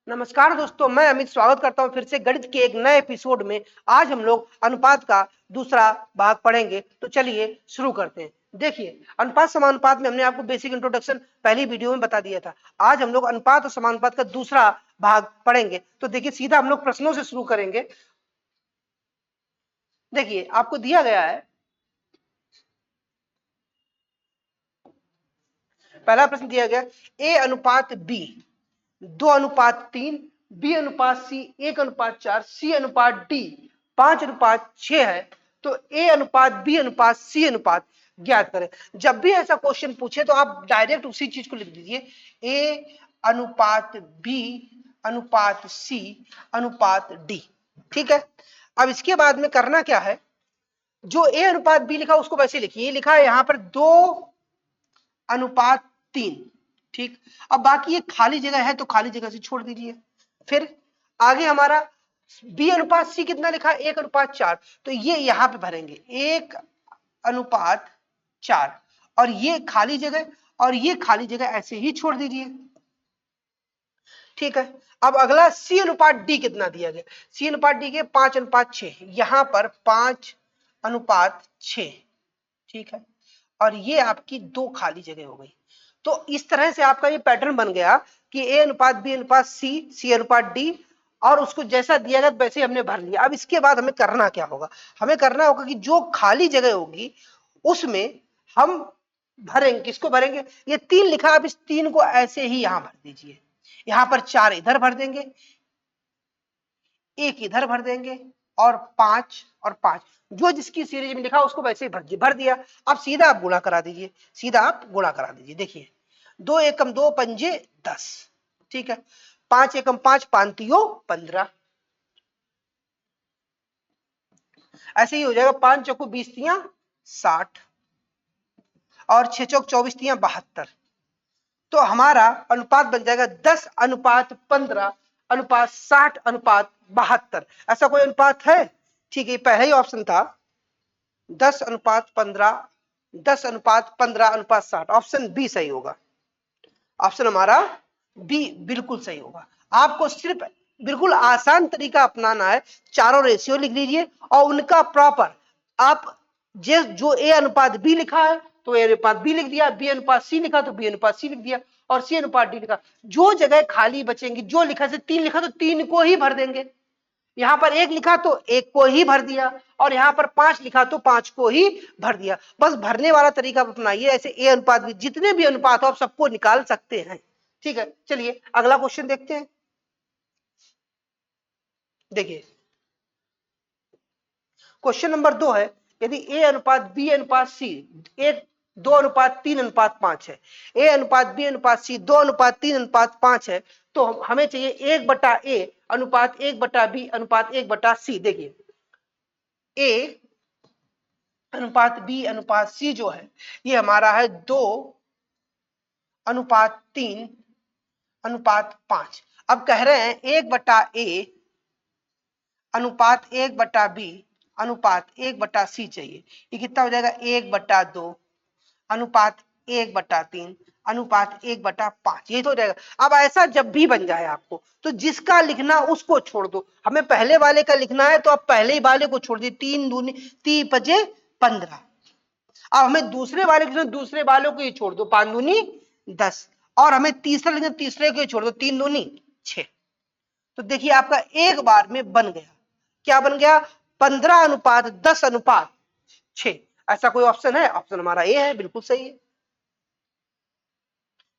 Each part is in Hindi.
नमस्कार दोस्तों, मैं अमित स्वागत करता हूं फिर से गणित के एक नए एपिसोड में। आज हम लोग अनुपात का दूसरा भाग पढ़ेंगे, तो चलिए शुरू करते हैं। देखिए, अनुपात समानुपात में हमने आपको बेसिक इंट्रोडक्शन पहली वीडियो में बता दिया था। आज हम लोग अनुपात और समानुपात का दूसरा भाग पढ़ेंगे। तो देखिए, सीधा हम लोग प्रश्नों से शुरू करेंगे। देखिए, आपको दिया गया है पहला प्रश्न दिया गया ए अनुपात बी 2:3, बी अनुपात सी 1:4, सी अनुपात डी 5:6 है। तो ए अनुपात बी अनुपात सी अनुपात ज्ञात करें। जब भी ऐसा क्वेश्चन पूछे तो आप डायरेक्ट उसी चीज को लिख दीजिए, ए अनुपात बी अनुपात सी अनुपात डी। ठीक है। अब इसके बाद में करना क्या है, जो ए अनुपात बी लिखा उसको वैसे लिखिए। लिखा है यहां पर 2:3। ठीक। अब बाकी ये खाली जगह है तो खाली जगह से छोड़ दीजिए। फिर आगे हमारा बी अनुपात सी कितना लिखा है 1:4, तो ये यहां पे भरेंगे 1:4 और ये खाली जगह और ये खाली जगह ऐसे ही छोड़ दीजिए। ठीक है। अब अगला सी अनुपात डी कितना दिया गया, सी अनुपात डी के 5:6, यहां पर 5:6। ठीक है। और ये आपकी दो खाली जगह हो गई। तो इस तरह से आपका ये पैटर्न बन गया कि ए अनुपात बी अनुपात सी, सी अनुपात डी, और उसको जैसा दिया गया वैसे हमने भर लिया। अब इसके बाद हमें करना क्या होगा, हमें करना होगा कि जो खाली जगह होगी उसमें हम भरेंगे। किसको भरेंगे, ये 3 लिखा, अब इस 3 को ऐसे ही यहां भर दीजिए। यहां पर 4 इधर भर देंगे, 1 इधर भर देंगे और 5 और 5, जो जिसकी सीरीज में लिखा उसको वैसे ही भर दिया। अब सीधा आप गुणा करा दीजिए, सीधा आप गुणा करा दीजिए। देखिए, 2 एकम 2 पंजे 10। ठीक है। 5 एकम 5 5 15, ऐसे ही हो जाएगा। 5 चौको 20 तियां 60 और 6 चौक 24 तियां 72। तो हमारा अनुपात बन जाएगा 10:15 अनुपात 60 अनुपात 72। ऐसा कोई अनुपात है? ठीक है, पहला ही ऑप्शन था 10:15, 10:15 अनुपात 60। ऑप्शन बी सही होगा। ऑप्शन हमारा बी बिल्कुल सही होगा। आपको सिर्फ बिल्कुल आसान तरीका अपनाना है, चारों रेशियो लिख लीजिए और उनका प्रॉपर आप जो ए अनुपात बी लिखा है तो ए अनुपात बी लिख दिया, बी अनुपात सी लिखा तो बी अनुपात सी लिख दिया, और सी अनुपात डी लिखा। जो जगह खाली बचेंगी, जो लिखा से 3 लिखा तो 3 को ही भर देंगे, यहां पर 1 लिखा तो 1 को ही भर दिया, और यहां पर 5 लिखा तो 5 को ही भर दिया। बस भरने वाला तरीका अपनाइए। ऐसे ए अनुपात भी जितने भी अनुपात हो आप सबको निकाल सकते हैं। ठीक है, चलिए अगला क्वेश्चन देखते हैं। देखिए, क्वेश्चन नंबर 2 है, यदि ए अनुपात बी अनुपात सी 2:3:5 है, ए अनुपात बी अनुपात सी 2:3:5 है, तो हमें चाहिए 1/ए अनुपात 1/बी अनुपात 1/सी। देखिए, ए अनुपात बी अनुपात सी जो है ये हमारा है 2:3:5। अब कह रहे हैं 1/ए अनुपात 1/बी अनुपात 1/सी चाहिए। ये कितना हो जाएगा 1/2 अनुपात 1/3 अनुपात 1/5, ये तो हो जाएगा। अब ऐसा जब भी बन जाए आपको, तो जिसका लिखना उसको छोड़ दो। हमें पहले वाले का लिखना है तो आप पहले ही वाले को छोड़ दिए, 3 दूनी 3 पजे 15। अब हमें दूसरे वाले के दूसरे वालों को ही छोड़ दो, 5 दूनी 10, और हमें तीसरा लिखना तीसरे को ही छोड़ दो, 3 दूनी 6। तो देखिए आपका एक बार में बन गया, क्या बन गया, 15:10:6। ऐसा कोई ऑप्शन है? ऑप्शन हमारा ए है, बिल्कुल सही है।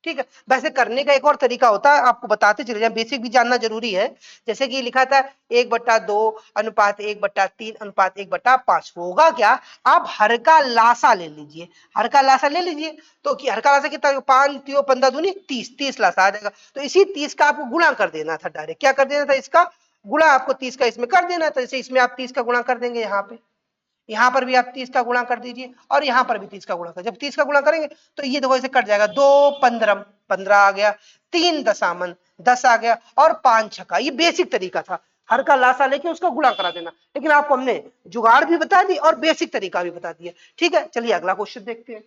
ठीक है। वैसे करने का एक और तरीका होता है, आपको बताते चले जाए, बेसिक भी जानना जरूरी है। जैसे कि लिखा था 1/2 अनुपात 1/3 अनुपात 1/5, होगा क्या, आप हर का लासा ले लीजिए। हर का लासा ले लीजिए तो कि हर का लासा कितना, 5 3 15 दूनी 30, 30 लासा आ जाएगा। तो इसी 30 का आपको गुणा कर देना था, डायरेक्ट क्या कर देना था, इसका गुणा आपको 30 का इसमें कर देना था। जैसे इसमें आप 30 का गुणा कर देंगे, यहाँ पे यहां पर भी आप 30 का गुणा कर दीजिए और यहां पर भी 30 का गुणा कर। जब 30 का गुणा करेंगे तो ये देखो ऐसे कट जाएगा, 2×15 15 आ गया, 3×10 10 आ गया, और 5×6, ये बेसिक तरीका था, हर का लासा लेके उसका गुणा करा देना। लेकिन आपको हमने जुगाड़ भी बता दी और बेसिक तरीका भी बता दिया। ठीक है, चलिए अगला क्वेश्चन देखते हैं।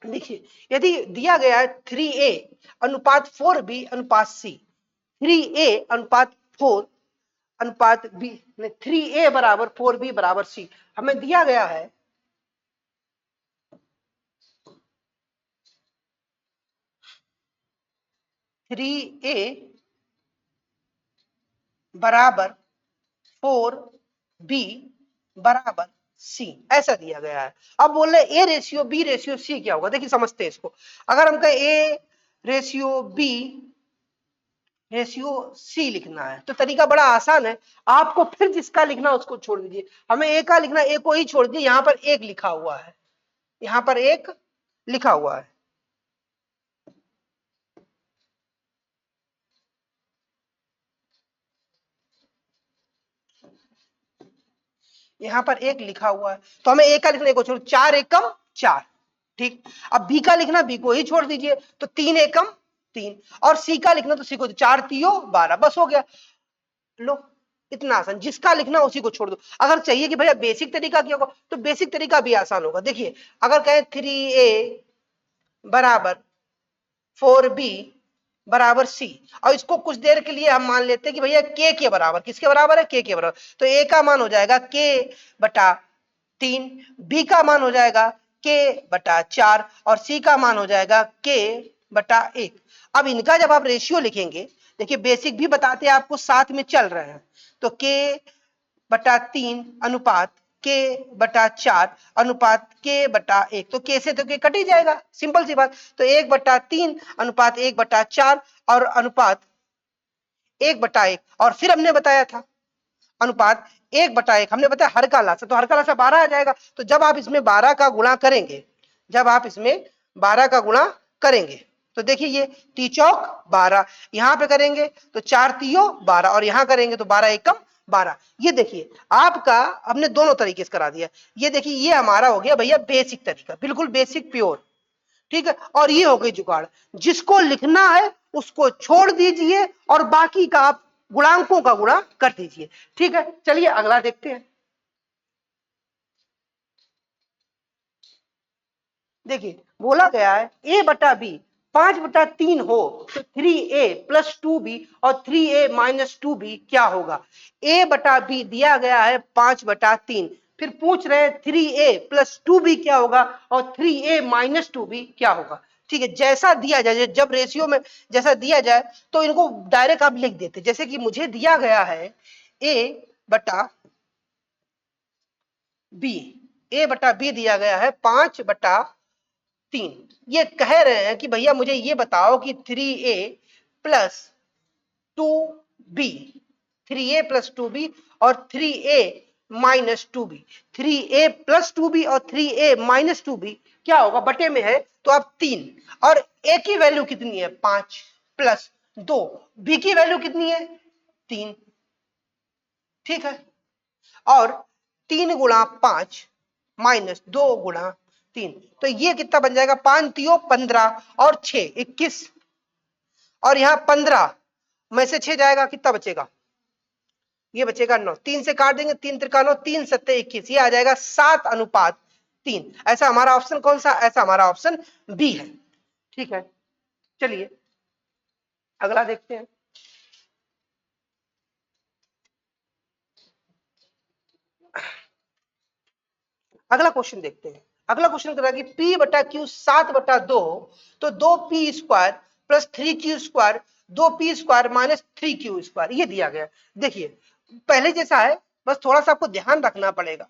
देखिए यदि दिया गया है 3A अनुपात 4B अनुपात C, 3A अनुपात 4 अनुपात B, 3A बराबर 4B बराबर C हमें दिया गया है 3A बराबर 4B बराबर C, ऐसा दिया गया है। अब बोल रहे A ratio B ratio C क्या होगा, देखिए समझते हैं इसको। अगर हम कहें A ratio B ratio C लिखना है तो तरीका बड़ा आसान है, आपको फिर जिसका लिखना उसको छोड़ दीजिए। हमें A का लिखना, A को ही छोड़ दीजिए, यहां पर 1 लिखा हुआ है, यहां पर 1 लिखा हुआ है, यहां पर 1 लिखा हुआ है, तो हमें A का लिखना, A को छोड़, 4 एकम 4, ठीक। अब B का लिखना, B को ही छोड़ दीजिए, तो 3 एकम 3, और C का लिखना तो C को 4 3 12, बस हो गया। लो इतना आसान, जिसका लिखना उसी को छोड़ दो। अगर चाहिए कि भैया बेसिक तरीका क्या होगा, तो बेसिक तरीका भी आसान होगा। देखिए अगर कहें 3A बराबर 4B बराबर C, और इसको कुछ देर के लिए हम मान लेते हैं कि भैया K के बराबर, किसके बराबर है, K के बराबर, तो A का मान हो जाएगा K बटा 3, B का मान हो जाएगा K बटा 4, और C का मान हो जाएगा K बटा 1। अब इनका जब आप रेशियो लिखेंगे, देखिए बेसिक भी बताते हैं आपको, साथ में चल रहे हैं, तो K बटा 3 अनुपात K बटा 4 अनुपात K बटा 1, तो K से तो K कट ही जाएगा, सिंपल सी बात। तो 1 बटा 3 अनुपात 1 बटा 4 और अनुपात 1 बटा 1, और फिर हमने बताया था अनुपात 1 बटा 1, हमने बताया हर का लासा, तो हर का लासा 12 आ जाएगा। तो जब आप इसमें 12 का गुणा करेंगे, जब आप इसमें 12 का गुणा करेंगे, तो देखिए ये तीचौक 12, यहां पे करेंगे तो 4 तियो 12, और यहां करेंगे तो 12 एकम 12। ये देखिए आपका हमने दोनों तरीके से करा दिया। ये देखिए ये हमारा हो गया भैया बेसिक तरीका, बिल्कुल बेसिक प्योर, ठीक है। और ये हो गई जुगाड़, जिसको लिखना है उसको छोड़ दीजिए और बाकी का आप गुणांकों का गुणा कर दीजिए, ठीक है। चलिए अगला देखते हैं। देखिए बोला गया है A बटा B 5 बटा 3 हो तो 3A प्लस 2B और 3A माइनस 2B क्या होगा। A बटा B दिया गया है 5 बटा 3, फिर पूछ रहे हैं 3A प्लस 2B क्या होगा और 3A माइनस 2B क्या होगा, ठीक है। जैसा दिया जाए, जब रेशियो में जैसा दिया जाए तो इनको डायरेक्ट आप लिख देते, जैसे कि मुझे दिया गया है A बटा B, A बटा B दिया गया है 5 बटा 3, ये कह रहे हैं कि भैया मुझे ये बताओ कि 3A plus 2B, 3A plus 2B और 3A minus 2B, 3A plus 2B और 3A माइनस 2B क्या होगा, बटे में है तो अब 3, और A की वैल्यू कितनी है 5 प्लस 2, B की वैल्यू कितनी है 3, ठीक है। और 3 गुणा 5 माइनस 2 गुणा 3, तो ये कितना बन जाएगा, 5 तियो 15 और 6 21, और यहां 15 में से 6 जाएगा, कितना बचेगा, ये बचेगा 9, 3 से काट देंगे, 3 त्रिका 9, 3 सत्ते 21, ये आ जाएगा 7 अनुपात 3। ऐसा हमारा ऑप्शन कौन सा, ऐसा हमारा ऑप्शन बी है, ठीक है। चलिए अगला देखते हैं। अगला क्वेश्चन देखते हैं। अगला क्वेश्चन कह रहा है कि P बटा Q 7 बटा 2, तो 2P square plus 3Q square 2P square minus 3Q square, ये दिया गया। देखिए पहले जैसा है, बस थोड़ा सा आपको ध्यान रखना पड़ेगा।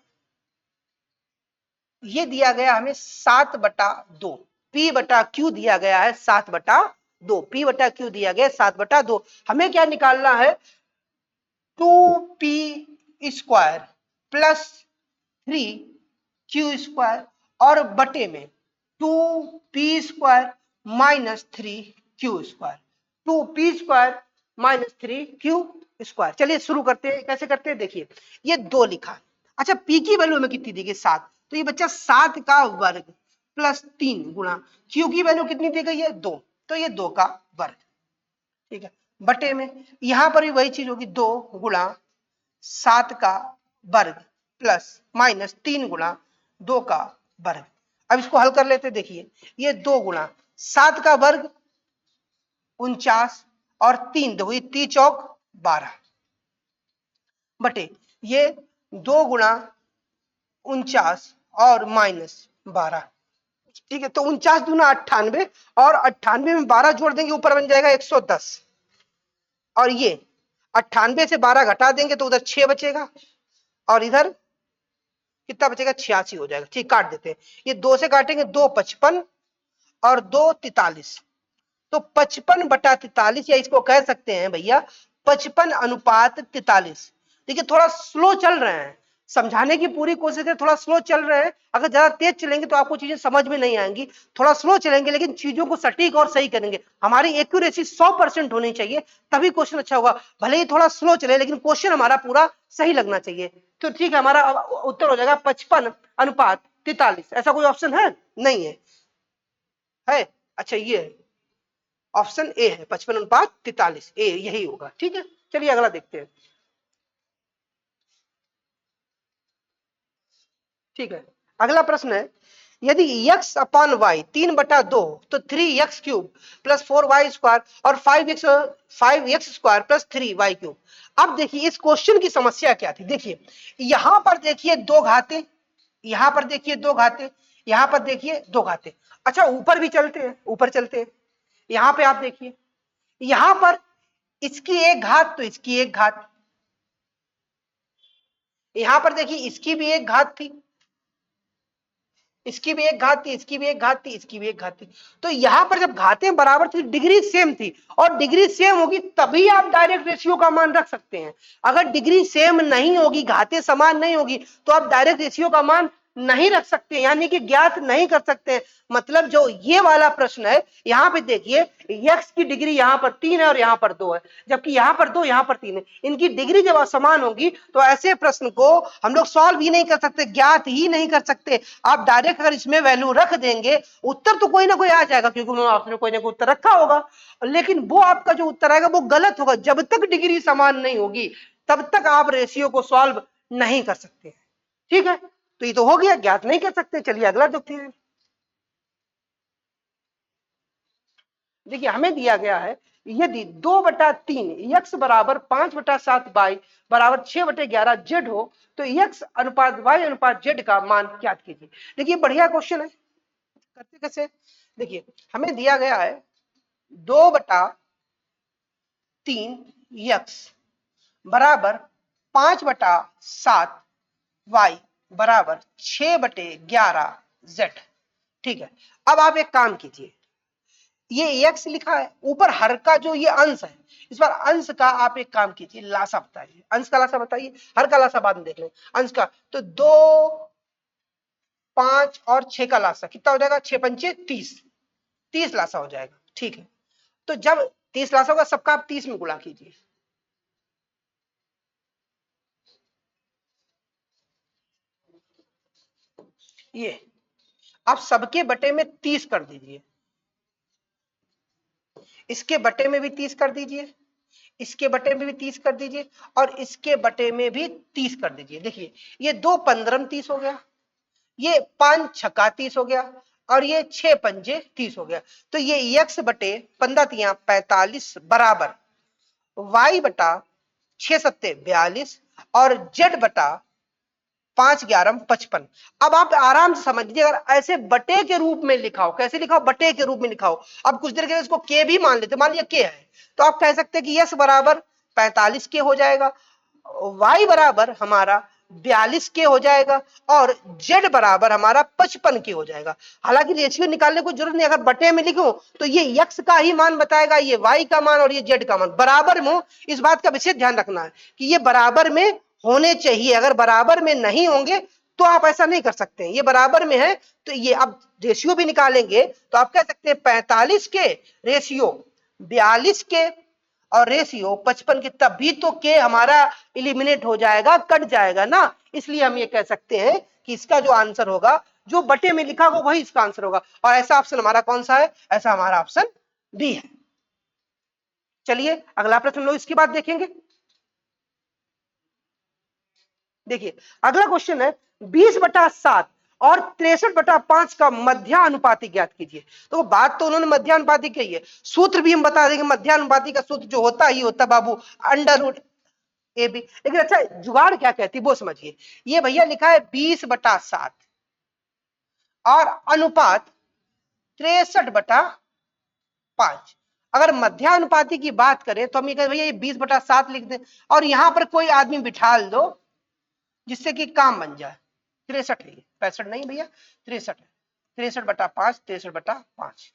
ये दिया गया हमें 7 बटा 2, P बटा Q दिया गया है 7 बटा 2, P बटा Q दिया गया 7 बटा 2, हमें क्या निकालना है 2P square plus 3Q square और बटे में 2P square minus 3Q square, 2P square minus 3Q square. चलिए शुरू करते हैं, कैसे करते हैं देखिए। ये 2 लिखा, अच्छा P की वैल्यू में कितनी दी गई 7, तो ये बच्चा 7 का वर्ग प्लस 3 गुणा Q की वैल्यू कितनी दी गई है 2, तो ये 2 का वर्ग, ठीक है। बटे में यहां पर भी वही चीज होगी, 2 गुणा 7 का वर्ग प्लस माइनस 3 गुणा 2 का वर्ग, अब इसको हल कर लेते, देखिए ये 2 गुणा 7 का वर्ग 49 और 3 दो, ये 3 चौक 12 बटे ये 2 गुणा 49 और -12। ठीक है, तो 49 दूना 98 और 98 में 12 जोड़ देंगे ऊपर बन जाएगा 110 और ये 98 से 12 घटा देंगे तो उधर 6 बचेगा और इधर कितना बचेगा 86 हो जाएगा। ठीक, काट देते हैं, ये 2 से काटेंगे 2 55 और 2 43, तो 55 बटा 43 या इसको कह सकते हैं भैया 55:43। देखिए थोड़ा स्लो चल रहे हैं, समझाने की पूरी कोशिश है, थोड़ा स्लो चल रहे हैं। अगर ज्यादा तेज चलेंगे तो आपको चीजें समझ में नहीं आएंगी, थोड़ा स्लो चलेंगे लेकिन चीजों को सटीक और सही करेंगे। हमारी एक्यूरेसी 100% होनी चाहिए, तभी क्वेश्चन अच्छा होगा। भले ही थोड़ा स्लो चले लेकिन क्वेश्चन हमारा पूरा सही लगना चाहिए। तो ठीक है, हमारा उत्तर हो जाएगा 55:43। ऐसा कोई ऑप्शन है? नहीं है, है? अच्छा, ये है ऑप्शन ए है 55:43, ए यही होगा। ठीक है, चलिए अगला देखते हैं। ठीक है, अगला प्रश्न है, यदि x अपॉन वाई 3/2 तो 3x³ प्लस 4y² और 5x² प्लस 3y³। अब देखिए इस क्वेश्चन की समस्या क्या थी। देखिए यहां पर देखिए 2 घाते, यहां पर देखिए 2 घाते, यहां पर देखिए 2 घाते। अच्छा ऊपर भी चलते हैं, ऊपर चलते हैं। यहां पे आप देखिए, यहां पर इसकी एक घात तो इसकी एक घात, यहां पर देखिए इसकी भी एक घात थी, इसकी भी एक घात थी, इसकी भी एक घात थी, इसकी भी एक घात थी। तो यहां पर जब घातें बराबर थी, डिग्री सेम थी, और डिग्री सेम होगी तभी आप डायरेक्ट रेशियो का मान रख सकते हैं। अगर डिग्री सेम नहीं होगी, घातें समान नहीं होगी, तो आप डायरेक्ट रेशियो का मान नहीं रख सकते, यानी कि ज्ञात नहीं कर सकते। मतलब जो ये वाला प्रश्न है, यहां पे देखिए x की डिग्री यहां पर 3 है और यहां पर 2 है, जबकि यहां पर 2 यहां पर 3 है। इनकी डिग्री जब समान होगी तो ऐसे प्रश्न को हम लोग सॉल्व ही नहीं कर सकते, ज्ञात ही नहीं कर सकते। आप डायरेक्ट अगर इसमें वैल्यू रख देंगे, उत्तर तो कोई ना कोई आ जाएगा, क्योंकि उन्होंने आपने कोई ना कोई उत्तर रखा होगा, लेकिन वो आपका जो उत्तर आएगा वो गलत होगा। जब तक डिग्री समान नहीं होगी तब तक आप रेशियो को सॉल्व नहीं कर सकते। ठीक है, तो ये तो हो गया, ज्ञात नहीं कर सकते। चलिए अगला देखते हैं। देखिए हमें दिया गया है, यदि 2/3 x बराबर 5/7 y बराबर 6/11 z हो तो x अनुपात y अनुपात z का मान ज्ञात कीजिए। देखिए बढ़िया क्वेश्चन है, करते कैसे। देखिए हमें दिया गया है 2/3 x बराबर 5/7 y बराबर 6/11 z। ठीक है, अब आप एक काम कीजिए, ये x लिखा है ऊपर, हर का जो ये अंश है, इस बार अंश का आप एक काम कीजिए, लासा बताइए, अंश का लासा बताइए, हर का लासा बाद में देख लें। अंश का तो 2 5 और 6 का लासा कितना हो जाएगा, 6×5 30, 30 लासा हो जाएगा। ठीक है, तो जब 30 लासा होगा सबका आप 30 में गुणा कीजिए, ये आप सबके बटे में 30 कर दीजिए, इसके बटे में भी 30 कर दीजिए, इसके बटे में भी 30 कर दीजिए और इसके बटे में भी 30 कर दीजिए। देखिए ये 2 15 30 हो गया, ये 5 छक्का 30 हो गया और ये 6 पंजे 30 हो गया। तो ये x बटे 15 45 बराबर y बटा 6 सत्ते 42 और z बटा 5 11 55। अब आप आराम से समझ लीजिए, अगर ऐसे बटे के रूप में लिखा हो, कैसे लिखा हो, बटे के रूप में लिखा हो। अब कुछ देर के लिए इसको के भी मान लेते, मान लिया के है, तो आप कह सकते हैं कि यस बराबर 45 के हो जाएगा, y बराबर हमारा 42 के हो जाएगा और z बराबर हमारा 55 के हो जाएगा। हालांकि रेशियो निकालने को जरूरत नहीं, अगर बटे में लिखो तो ये x का ही मान बताएगा, ये y का मान और ये z का मान बराबर में हो। इस बात का विशेष ध्यान रखना है कि ये बराबर में होने चाहिए, अगर बराबर में नहीं होंगे तो आप ऐसा नहीं कर सकते। ये बराबर में है तो ये अब रेशियो भी निकालेंगे तो आप कह सकते हैं 45 के रेशियो 42 के और रेशियो 55 के, तभी तो के हमारा इलिमिनेट हो जाएगा, कट जाएगा ना। इसलिए हम ये कह सकते हैं कि इसका जो आंसर होगा, जो बटे में लिखा होगा वही इसका आंसर होगा। और ऐसा ऑप्शन हमारा कौन सा है, ऐसा हमारा ऑप्शन डी है। चलिए अगला प्रश्न लोग इसके बाद देखेंगे। देखिए अगला क्वेश्चन है 20/7 और 63/5 का मध्यानुपाती ज्ञात कीजिए। तो बात तो उन्होंने मध्यानुपाती कही है, सूत्र भी हम बता देंगे। मध्यानुपाती का सूत्र जो होता ही होता बाबू अंडर ए बी। लेकिन अच्छा जुगाड़ क्या कहती है वो समझिए। ये भैया लिखा है 20/7 और अनुपात 63/5। अगर मध्यानुपाती की बात करें तो हम ये कहें भैया ये 20/7 लिख दें और यहां पर कोई आदमी बिठाल दो जिससे कि काम बन जाए। 63 है, 65 नहीं भैया, 63 है। 63/5, 63/5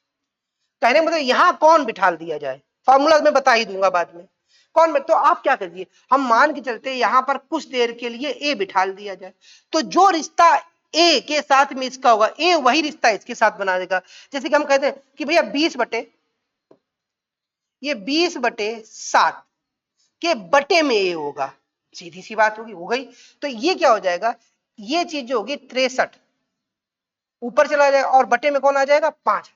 कहने मतलब यहां कौन बिठाल दिया जाए, फॉर्मूला मैं बता ही दूंगा बाद में कौन। तो आप क्या करिए, हम मान के चलते यहां पर कुछ देर के लिए ए बिठाल दिया जाए, तो जो रिश्ता ए के साथ में इसका होगा, ए वही रिश्ता इसके साथ बना देगा। जैसे कि हम कहते हैं कि भैया 20/7 के बटे में ए होगा, सीधी सी बात होगी, हो गई। तो ये क्या हो जाएगा, ये चीज जो होगी 63 ऊपर चला जाएगा और बटे में कौन आ जाएगा, 5।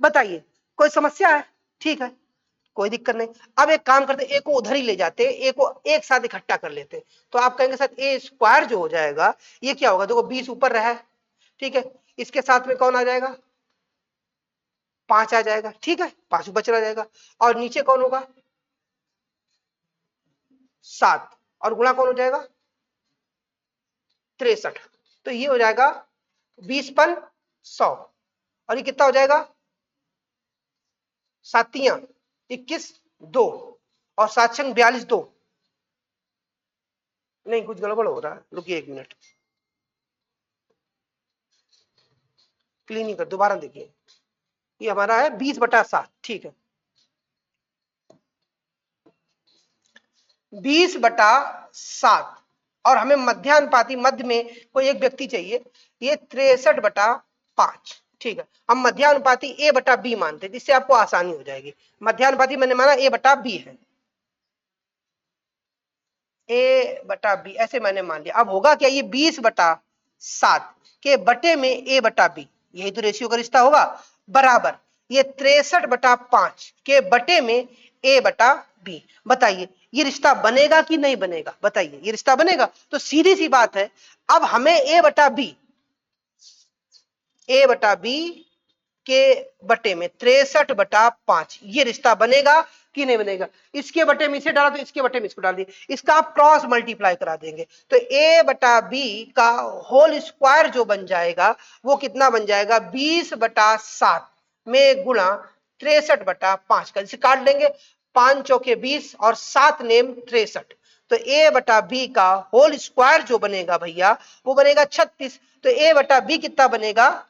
बताइए कोई समस्या है, ठीक है कोई दिक्कत नहीं। अब एक काम करते, ए को उधर ही ले जाते, ए को एक साथ इकट्ठा कर लेते, तो आप कहेंगे सर ए स्क्वायर जो हो जाएगा ये क्या होगा, देखो 20 ऊपर रहा है, ठीक है, इसके साथ में कौन आ जाएगा, 5 आ जाएगा, ठीक है 5 ऊपर चला जाएगा और नीचे कौन होगा 7 और गुणा कौन हो जाएगा 63। तो ये हो जाएगा 20/100 और ये कितना हो जाएगा 7×21 2 और 7×42 2। नहीं कुछ गड़बड़ हो रहा है, रुकिए 1 मिनट, क्लीनिंग कर दोबारा देखिए। ये हमारा है 20/7, ठीक है 20/7 और हमें मध्यानुपाती मध्य में कोई एक व्यक्ति चाहिए, ये 63/5, ठीक है। हम मध्यानुपाती ए बटा बी मानते हैं जिससे आपको आसानी हो जाएगी। मध्यानुपाती मैंने माना ए बटा बी है, ए बटा बी ऐसे मैंने मान लिया। अब होगा क्या, ये 20/7 के बटे में ए बटा बी, यही तो रेशियो का रिश्ता होगा, बराबर ये 63/5 के बटे में ए बटा बी। बताइए ये रिश्ता बनेगा कि नहीं बनेगा, बताइए ये रिश्ता बनेगा। तो सीधी सी बात है, अब हमें ए बटा बी के बटे में 63/5 ये रिश्ता बनेगा कि नहीं बनेगा। इसके बटे में इसे डाला तो इसके बटे में इसको डाल दिए, इसका आप क्रॉस मल्टीप्लाई करा देंगे तो a बटा बी का होल स्क्वायर जो बन जाएगा वो कितना बन जाएगा 20/7 में गुणा 63/5 का, इसे काट लेंगे 5 चौके 20 और 7 नेम 63। तो a बटा बी का होल स्क्वायर जो बनेगा भैया वो बनेगा 36। तो a बटा बी कितना बनेगा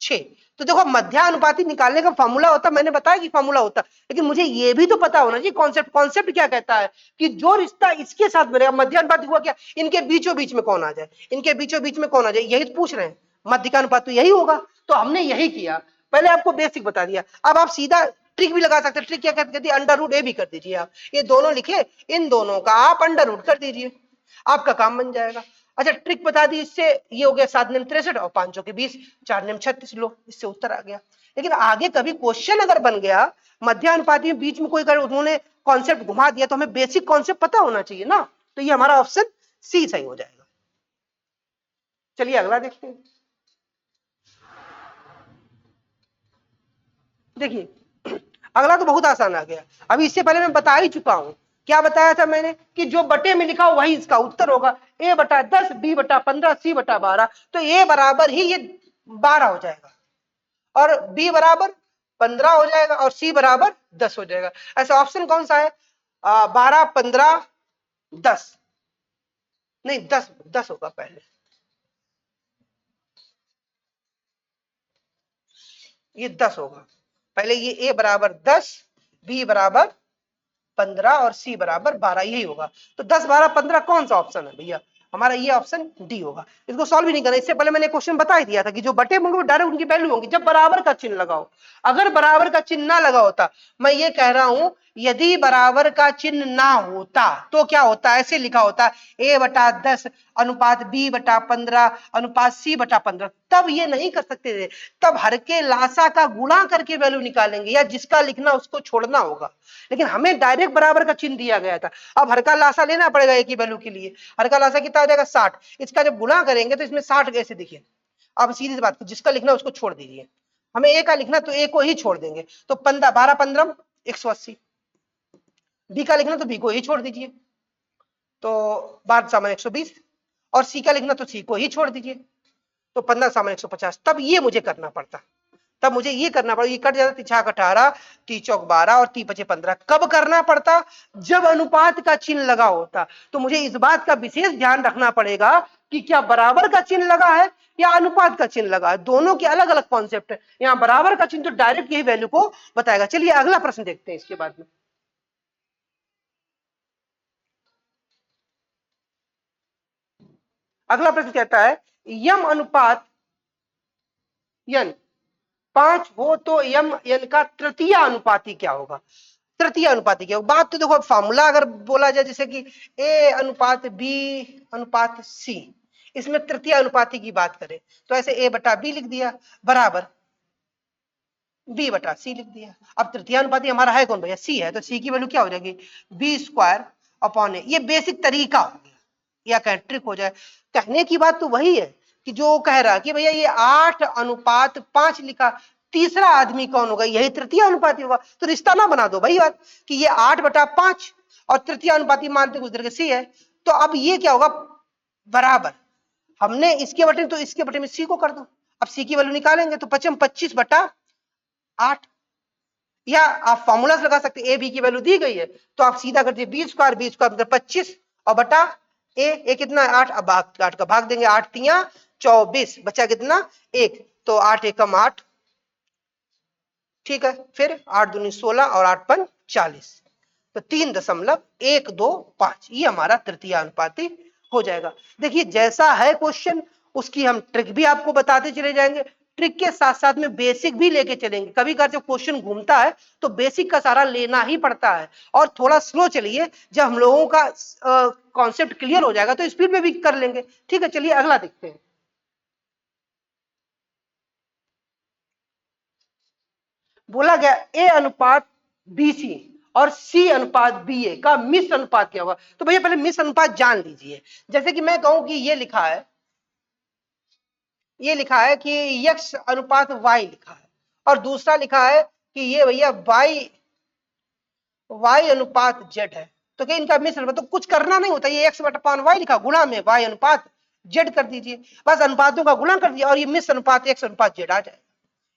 6। तो देखो मध्यानुपाती निकालने का फॉर्मूला होता, मैंने बताया कि फॉर्मूला होता, लेकिन मुझे ये भी तो पता होना चाहिए कॉन्सेप्ट क्या कहता है कि जो रिश्ता इसके साथ बनेगा, मध्यानुपाती हुआ क्या, इनके बीचों बीच में कौन आ जाए, इनके बीचों बीच में कौन आ जाए, यही तो पूछ रहे हैं। मध्य का अनुपात तो यही होगा, तो हमने यही किया, पहले आपको बेसिक बता दिया। अब आप सीधा ट्रिक भी लगा सकते हैं। ट्रिक क्या कहती है, अंडर रूट ए भी कर दीजिए आप, ये दोनों लिखे, इन दोनों का आप अंडर रूट कर दीजिए, आपका काम बन जाएगा। अच्छा ट्रिक बता दी, इससे ये हो गया 7 नेम 63 और 5 चौके 20, 4 नेम 36, लो इससे उत्तर आ गया। लेकिन आगे कभी क्वेश्चन अगर बन गया मध्यानुपाती में बीच में कोई अगर उन्होंने कॉन्सेप्ट घुमा दिया तो हमें बेसिक कॉन्सेप्ट पता होना चाहिए ना, तो ये हमारा ऑप्शन सी सही हो जाएगा। चलिए अगला देखते हैं। देखिए अगला तो बहुत आसान आ गया, अभी इससे पहले मैं बता ही चुका हूं। क्या बताया था मैंने कि जो बटे में लिखा हो वही इसका उत्तर होगा, a बटा 10, b बटा 15, c बटा 12। तो a बराबर ही ये 12 हो जाएगा और b बराबर 15 हो जाएगा और c बराबर 10 हो जाएगा। ऐसा ऑप्शन कौन सा है, 12, 15, 10, नहीं 10 होगा पहले, ये 10 होगा पहले, ये a बराबर 10, b बराबर 15 और सी बराबर 12, यही होगा। तो 10, 12, 15 कौन सा ऑप्शन है भैया, हमारा ये ऑप्शन डी होगा। इसको सॉल्व भी नहीं करना, इससे पहले मैंने क्वेश्चन बता ही दिया था कि जो बटे होंगे वो डायरेक्ट उनकी वैल्यू होंगी जब बराबर का चिन्ह लगाओ। अगर बराबर का चिन्ह ना लगा होता, मैं ये कह रहा हूं यदि बराबर का चिन्ह ना होता तो क्या होता, ऐसे लिखा होता a बटा 10 अनुपात b बटा 15 अनुपात c बटा 15, तब ये नहीं कर सकते थे, तब हर के लासा का गुणा करके वैल्यू निकालेंगे या जिसका लिखना उसको छोड़ना होगा। लेकिन हमें डायरेक्ट बराबर का चिन्ह दिया गया था। अब हर का लासा लेना पड़ेगा एक ही वैल्यू के लिए, हर का लासा कितना हो जाएगा 60, इसका जब गुणा करेंगे तो इसमें 60 कैसे दिखे अब सीधी सी बात, जिसका लिखना उसको छोड़ दीजिए, हमें ए का लिखना तो ए को ही छोड़ देंगे, तो 15 12 15 180। बी का लिखना तो बी को ही छोड़ दीजिए, तो 12 सामान 120, और सी का लिखना तो सी को ही छोड़ दीजिए, तो 15 सामान 150। तब ये मुझे करना पड़ता, तब मुझे ये करना पड़ा, ये कट जाता, 3 छाक 18, 3 चौक 12 और 3 पचे 15। कब करना पड़ता? जब अनुपात का चिन्ह लगा होता। तो मुझे इस बात का विशेष ध्यान रखना पड़ेगा कि क्या बराबर का चिन्ह लगा है या अनुपात का चिन्ह लगा है, दोनों के अलग अलग कॉन्सेप्ट है। यहाँ बराबर का चिन्ह तो डायरेक्ट यही वैल्यू को बताएगा। चलिए अगला प्रश्न देखते हैं इसके बाद में। अगला प्रश्न कहता है यम अनुपात यन 5 हो तो यम यन का तृतीय अनुपाती क्या होगा? तृतीय अनुपाती क्या होगा? बात तो देखो, फॉर्मूला अगर बोला जाए जैसे कि ए अनुपात बी अनुपात सी, इसमें तृतीय अनुपाती की बात करें तो ऐसे ए बटा बी लिख दिया बराबर बी बटा सी लिख दिया। अब तृतीय अनुपाती हमारा है कौन भैया? सी है, तो सी की वैल्यू क्या हो जाएगी? बी स्क्वायर अपॉन ए। ये बेसिक तरीका हो गया, या कहें ट्रिक हो जाए। कहने की बात तो वही है कि जो कह रहा कि भैया ये 8:5 लिखा, तीसरा आदमी कौन होगा? यही तृतीय अनुपाती होगा। तो रिश्ता ना बना दो भाई बात कि ये 8/5 और तृतीय अनुपाती मानते कुछ देर के सी है, तो अब ये क्या होगा? बराबर हमने इसके बटे तो इसके बटे में सी को कर दो। अब सी की वैल्यू निकालेंगे तो 25/8, या आप फॉर्मूला लगा सकते ए बी की वैल्यू दी गई है तो आप सीधा कर दीजिए बी स्क्वायर मतलब 25 और बटा ए कितना है 8। अब 8 का भाग देंगे, 8 तिया 24, बचा कितना 1, तो 8 एकम 8, ठीक है। फिर 8 दूनी 16 और 8 पन 40, तो 3.125 ये हमारा तृतीय अनुपाती हो जाएगा। देखिए जैसा है क्वेश्चन उसकी हम ट्रिक भी आपको बताते चले जाएंगे, ट्रिक के साथ साथ में बेसिक भी लेके चलेंगे। कभी कभी जब क्वेश्चन घूमता है तो बेसिक का सारा लेना ही पड़ता है, और थोड़ा स्लो चलिए, जब हम लोगों का कॉन्सेप्ट क्लियर हो जाएगा तो स्पीड में भी कर लेंगे। ठीक है, चलिए अगला देखते हैं। बोला गया ए अनुपात बीसी और सी अनुपात बी ए का मिश्र अनुपात क्या होगा? तो भैया पहले मिश्र अनुपात जान लीजिए। जैसे कि मैं कहूं कि ये लिखा है कि यक्स अनुपात वाई लिखा है, और दूसरा लिखा है कि ये भैया वाई अनुपात जेड है, तो क्या इनका मिश्र अनुपात? तो कुछ करना नहीं होता, ये एक्स बटा वाई लिखा, गुणा में वाई अनुपात जेड कर दीजिए, बस अनुपातों का गुणा कर दिया और ये मिश्र अनुपात एक्स अनुपात जेड आ जाएगा।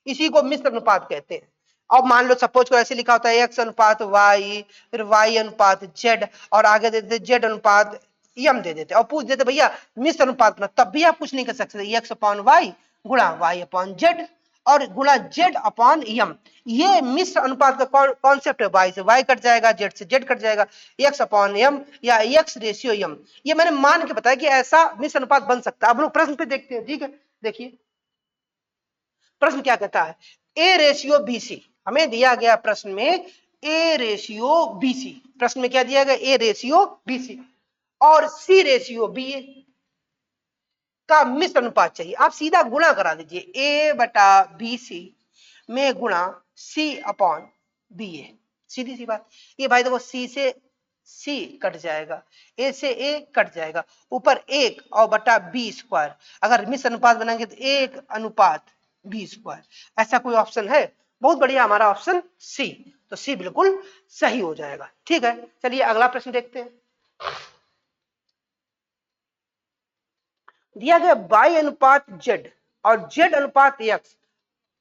इसी को मिश्र अनुपात कहते हैं। अब मान लो सपोज को ऐसे लिखा होता है एक्स अनुपात वाई, फिर वाई अनुपात जेड, और आगे दे देते जेड अनुपात यम दे देते, और पूछ देते भैया मिश्र अनुपात में, तब भी आप कुछ नहीं कर सकते, एक्स अपॉन वाई गुणा वाई अपॉन जेड और गुणा जेड अपॉन यम। ये मिश्र अनुपात का कॉन्सेप्ट है। वाई से वाई कट जाएगा, जेड से जेड कट जाएगा, एक्स अपॉन यम या एक्स रेशियो यम। ये मैंने मान के बताया कि ऐसा मिश्र अनुपात बन सकता है। अब लोग प्रश्न पे देखते हैं, ठीक है। देखिए प्रश्न क्या कहता है, ए रेशियो बीसी हमें दिया गया प्रश्न में, ए रेशियो बीसी प्रश्न में क्या दिया गया? ए रेशियो बीसी और सी रेशियो बी ए का मिश्र अनुपात चाहिए। आप सीधा गुणा करा दीजिए, ए बटा बी सी में गुणा सी अपॉन बी ए, सीधी सी बात। ये भाई देखो सी से सी कट जाएगा, ए से ए कट जाएगा, ऊपर 1 और बटा बी स्क्वायर। अगर मिश्र अनुपात बनाएंगे तो 1 अनुपात बी स्क्वायर। ऐसा कोई ऑप्शन है? बहुत बढ़िया, हमारा ऑप्शन सी, तो सी बिल्कुल सही हो जाएगा। ठीक है, चलिए अगला प्रश्न देखते हैं। दिया गया y अनुपात z और z अनुपात x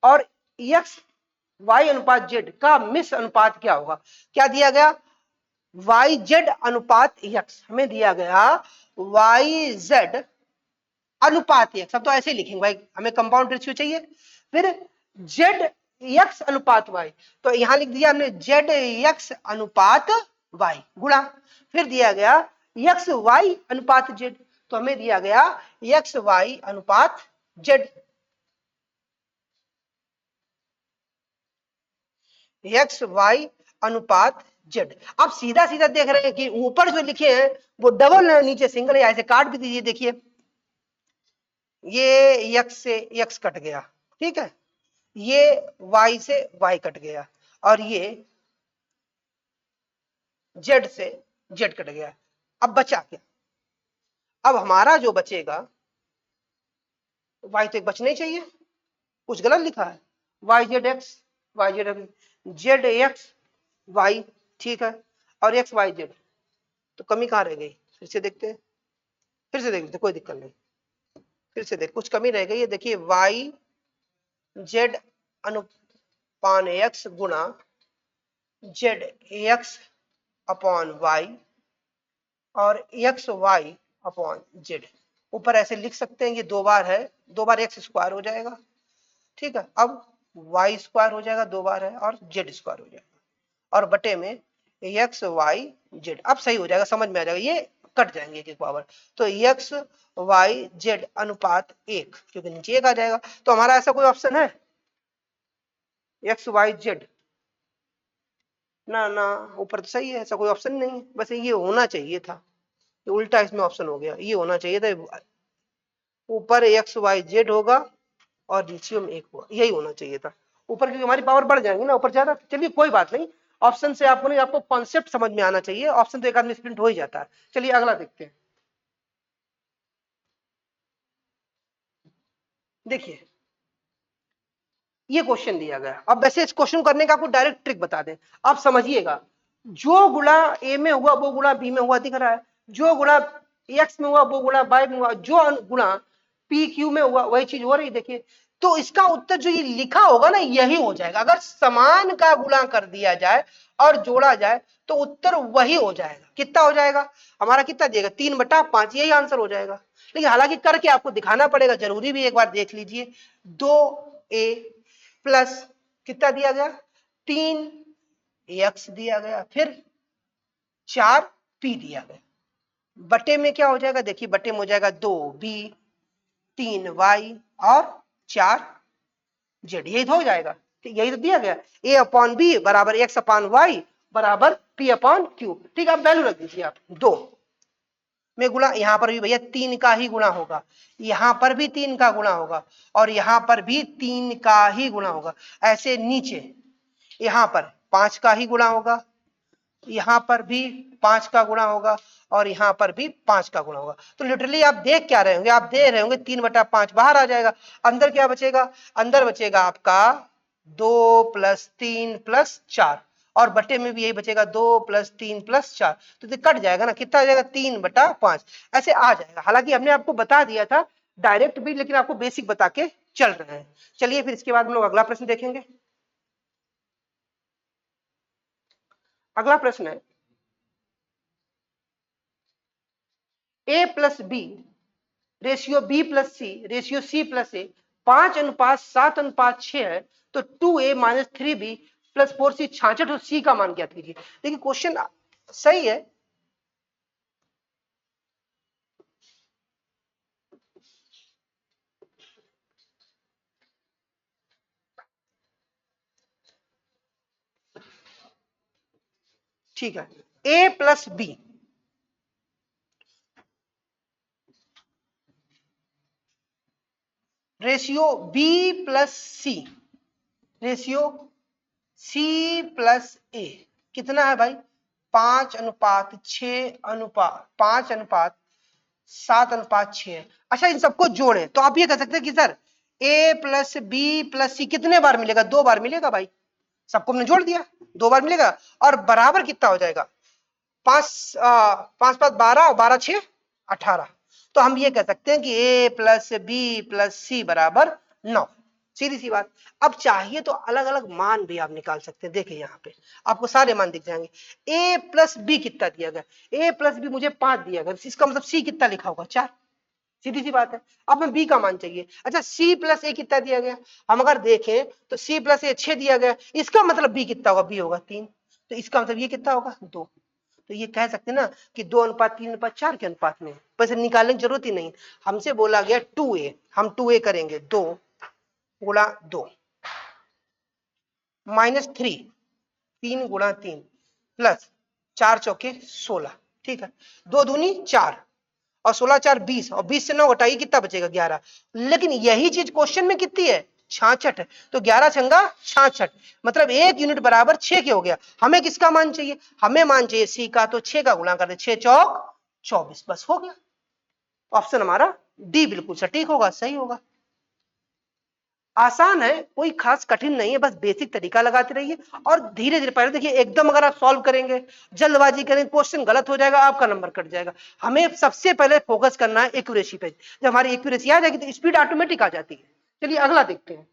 और x y अनुपात z का मिश्र अनुपात क्या होगा? क्या दिया गया? y z अनुपात x, हमें दिया गया y z अनुपात x। अब तो ऐसे ही लिखेंगे भाई, हमें कंपाउंड रेशियो चाहिए। फिर z x अनुपात y, तो यहां लिख दिया हमने z x अनुपात y गुणा, फिर दिया गया x y अनुपात z, तो हमें दिया गया x y अनुपात z। एक्स वाई अनुपात जेड। आप सीधा सीधा देख रहे हैं कि ऊपर जो लिखे हैं वो डबल है, नीचे सिंगल है, ऐसे काट भी दीजिए। देखिए ये x से x कट गया, ठीक है, ये y से y कट गया, और ये z से z कट गया। अब बचा क्या? अब हमारा जो बचेगा वाई तो एक बचना ही चाहिए, कुछ गलत लिखा है। Y z x, y z x, z x y, ठीक है, और एक्स वाई जेड, तो कमी कहाँ रह गई? फिर से देखते हैं, फिर से देख लेते, कोई दिक्कत नहीं, फिर से देख, कुछ कमी रह गई है। देखिए वाई जेड अनुपान एक्स गुणा जेड एक्स अपॉन वाई और एक्स वाई अपॉन जेड। ऊपर ऐसे लिख सकते हैं, ये दो बार है, दो बार एक्स स्क्वायर हो जाएगा, ठीक है। अब वाई स्क्वायर हो जाएगा, दो बार है, और जेड स्क्वायर हो जाएगा, और बटे में एक्स वाई जेड। अब सही हो जाएगा, समझ में आ जाएगा, ये कट जाएंगे एक एक पावर, तो एक्स वाई जेड अनुपात एक, क्योंकि नीचे एक आ जाएगा। तो हमारा ऐसा कोई ऑप्शन है एक्स वाई जेड? ना ना, ऊपर तो सही है, ऐसा कोई ऑप्शन नहीं है, बस ये होना चाहिए था, ये उल्टा इसमें ऑप्शन हो गया, ये होना चाहिए था, ऊपर एक्स वाई जेड होगा और नीचे में एक होगा, यही होना चाहिए था ऊपर, क्योंकि हमारी पावर बढ़ जाएंगी ना ऊपर ज्यादा। चलिए कोई बात नहीं, ऑप्शन से आपको नहीं, आपको कॉन्सेप्ट समझ में आना चाहिए, ऑप्शन तो एक आदमी प्रिंट हो ही जाता है। चलिए अगला देखते हैं। देखिए ये क्वेश्चन दिया गया, अब वैसे इस क्वेश्चन करने का आपको डायरेक्ट ट्रिक बता दें, आप समझिएगा, जो गुणा ए में हुआ वो गुणा बी में हुआ दिख रहा है, जो गुणा एक्स में हुआ वो गुणा वाई में हुआ, जो गुणा पी क्यू में हुआ वही चीज हो रही। देखिए तो इसका उत्तर जो ये लिखा होगा ना यही हो जाएगा, अगर समान का गुणा कर दिया जाए और जोड़ा जाए तो उत्तर वही हो जाएगा। कितना हो जाएगा हमारा, कितना दिएगा 3/5, यही आंसर हो जाएगा। लेकिन हालांकि करके आपको दिखाना पड़ेगा, जरूरी भी, एक बार देख लीजिए, 2a प्लस कितना दिया गया 3x दिया गया, फिर 4p दिया गया, बटे में क्या हो जाएगा, देखिए बटे में हो जाएगा 2b 3y और 4z, यही तो हो जाएगा, यही तो दिया गया, a अपॉन बी बराबर x अपॉन वाई बराबर p अपॉन क्यू। ठीक है, आप वैल्यू रख दीजिए, आप 2 में गुणा, यहां पर भी भैया 3 का ही गुणा होगा, यहां पर भी 3 का गुणा होगा, और यहां पर भी 3 का ही गुणा होगा। ऐसे नीचे यहां पर 5 का ही गुणा होगा, यहां पर भी 5 का गुणा होगा, और यहां पर भी 5 का गुणा होगा। तो लिटरली आप देख क्या रहे होंगे, आप देख रहे होंगे 3/5 बाहर आ जाएगा, अंदर क्या बचेगा, अंदर बचेगा आपका 2 + 3 + 4, और बटे में भी यही बचेगा 2 + 3 + 4, तो ये कट जाएगा ना, कितना आ जाएगा 3/5, ऐसे आ जाएगा। हालांकि हमने आपको बता दिया था डायरेक्ट भी, लेकिन आपको बेसिक बता के चल रहे हैं। चलिए फिर इसके बाद हम लोग अगला प्रश्न देखेंगे। अगला प्रश्न है a + b ratio b + c ratio c + a 5:7:6 है, तो 2a - 3b + 4c 66 और c का मान ज्ञात कीजिए। देखिए क्वेश्चन सही है, ठीक है, a + b ratio b + c ratio c + a कितना है भाई, 5:6:5:7:6। अच्छा इन सबको जोड़े तो आप ये कह सकते हैं कि सर a + b + c कितने बार मिलेगा, 2 बार मिलेगा भाई, सबको हमने जोड़ दिया, 2 बार मिलेगा, और बराबर कितना हो जाएगा, 5 5 12 और 12 6 18। तो हम ये कह सकते हैं कि a + b + c बराबर 9, सीधी सी बात। अब चाहिए तो अलग अलग मान भी आप निकाल सकते हैं, देखिए यहाँ पे आपको सारे मान दिख जाएंगे। a + b कितना दिया गया, a + b मुझे 5 दिया गया, इसका मतलब c कितना लिखा होगा 4, सीधी सी बात है। अब हमें b का मान चाहिए, अच्छा c + a कितना दिया गया, हम अगर देखें तो c + a 6 दिया गया, इसका मतलब b कितना होगा, b होगा 3, तो इसका मतलब ये कितना होगा 2। तो ये कह सकते हैं ना कि 2:3:4 के अनुपात में, बस निकालने की जरूरत ही नहीं, हमसे बोला गया 2a, हम 2a करेंगे, 2 × 2 -3 3 × 3 प्लस 4 चौके 16, ठीक है, 2 दूनी 4 और 16 4 20, और 20 से 9 घटाइए कितना बचेगा 11। लेकिन यही चीज क्वेश्चन में कितनी है 66 है, तो 11 छंगा 66, मतलब 1 यूनिट बराबर 6 के हो गया। हमें किसका मान चाहिए, हमें मान चाहिए c का, तो 6 का गुणा कर दे, 6 चौक 24, बस हो गया। ऑप्शन हमारा डी बिल्कुल सटीक होगा, सही होगा। आसान है, कोई खास कठिन नहीं है, बस बेसिक तरीका लगाते रहिए और धीरे धीरे। पहले देखिए एकदम अगर आप सॉल्व करेंगे, जल्दबाजी करेंगे, क्वेश्चन गलत हो जाएगा, आपका नंबर कट जाएगा। हमें सबसे पहले फोकस करना है एक्यूरेसी पे। जब हमारी एक्यूरेसी आ जाएगी तो स्पीड ऑटोमेटिक आ जाती है। चलिए अगला देखते हैं।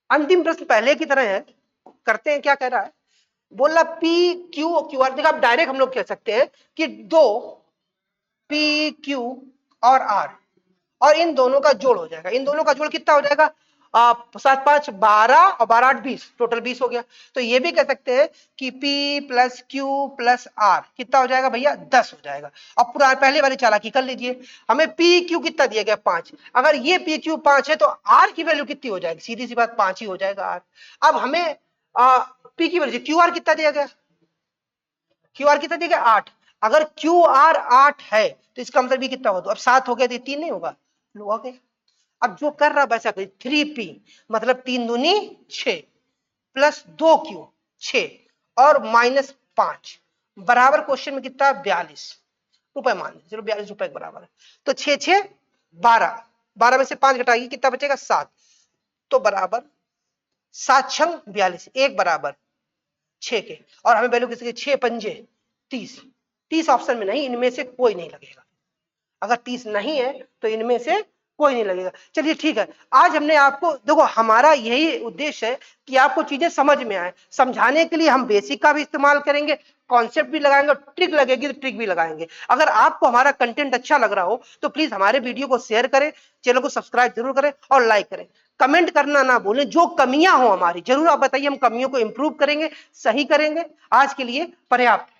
अंतिम प्रश्न पहले की तरह है, करते हैं। क्या कह रहा है, बोला पी क्यू क्यू आर। देखो आप डायरेक्ट हम लोग कह सकते हैं कि दो पी क्यू और आर, और इन दोनों का जोड़ हो जाएगा। इन दोनों का जोड़ कितना हो जाएगा, 7 5 12 और 12 8 20, टोटल 20 हो गया। तो ये भी कह सकते हैं कि P plus Q plus R कितना हो जाएगा भैया, 10 हो जाएगा। अब पूरा पहले वाली चालाकी कर लीजिए। हमें पी क्यू कितना दिया गया, 5। अगर ये पी क्यू 5 है तो आर की वैल्यू कितनी हो जाएगी, सीधी सी बात 5 ही हो जाएगा आर। अब हमें पी की वैल्यू, क्यू आर कितना दिया गया, क्यू आर कितना दिया गया, 8। अगर क्यू आर 8 है तो इसका मतलब भी कितना होगा, अब 7 हो गया तो 3 नहीं होगा, लो आ गया। अब जो कर रहा वैसा करिए, 3p मतलब 3 दूनी 6 प्लस 2q 6 और माइनस 5 बराबर क्वेश्चन में कितना, 42 रुपए मान लीजिए। चलो 42 रुपए के बराबर है। तो 6 6 12, 12 में से 5 घटाइए कितना बचेगा, 7। तो बराबर 7 छंग 42, एक बराबर 6 के। और हमें वैल्यू किसकी, 6 पंजे 30। 30 ऑप्शन में नहीं, इनमें से कोई नहीं लगेगा। अगर 30 नहीं है तो इनमें से कोई नहीं लगेगा। चलिए ठीक है, आज हमने आपको, देखो हमारा यही उद्देश्य है कि आपको चीजें समझ में आए। समझाने के लिए हम बेसिक का भी इस्तेमाल करेंगे, कॉन्सेप्ट भी लगाएंगे, और ट्रिक लगेगी तो ट्रिक भी लगाएंगे। अगर आपको हमारा कंटेंट अच्छा लग रहा हो तो प्लीज हमारे वीडियो को शेयर करें, चैनल को सब्सक्राइब जरूर करें और लाइक करें। कमेंट करना ना भूलें, जो कमियां हो हमारी जरूर आप बताइए, हम कमियों को इंप्रूव करेंगे, सही करेंगे। आज के लिए पर्याप्त।